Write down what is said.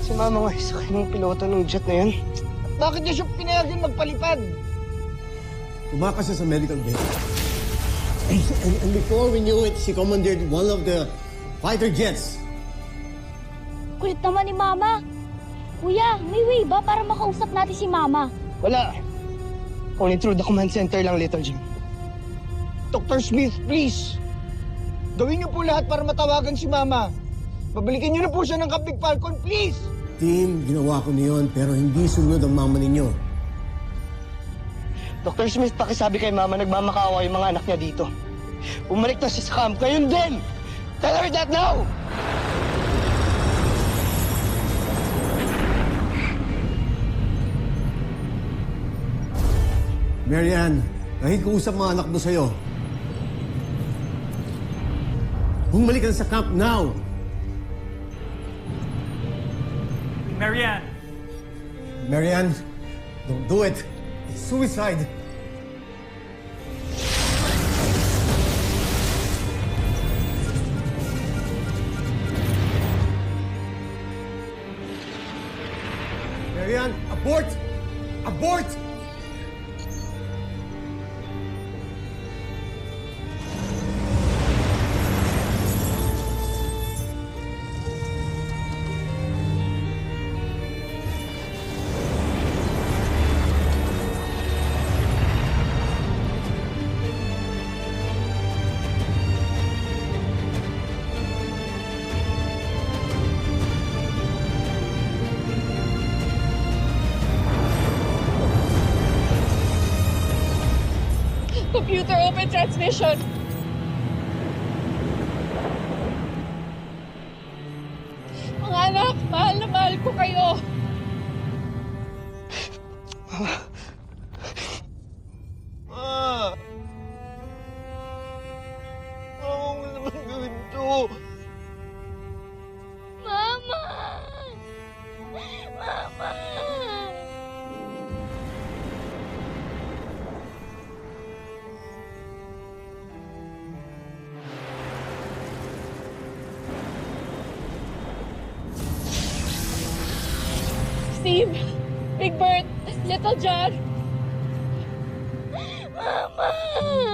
Si Mama nga isa kanyang piloto ng jet na yun. Bakit niya siya pinayagan magpalipad? Tumakas siya sa medical bay. And before we knew it, she commandeered one of the fighter jets. Kulit naman ni Mama. Kuya, may way ba para makausap natin si Mama? Wala. Only through the command center lang, Little John. Dr. Smith, please. Gawin niyo po lahat para matawagan si Mama. Babalikin niyo na po siya ng Kapig Falcon, please! Team, ginawa ko na yun, pero hindi sunod ang mama ninyo. Dr. Smith, pakisabi kay Mama, nagmamakaawa yung mga anak niya dito. Bumalik na siya sa camp, ngayon din! Tell her that now! Marianne, nakikiusap mga anak mo sa'yo. Bumalik ka na sa camp now! Marianne! Marianne, don't do it. It's suicide. Marianne, abort! Abort! Computer, open transmission. Mga anak, mahal na mahal ko kayo. Ma! Huwag mo naman gawin to. Mama! Mama! Steve, Big Bird, Little John. Mama!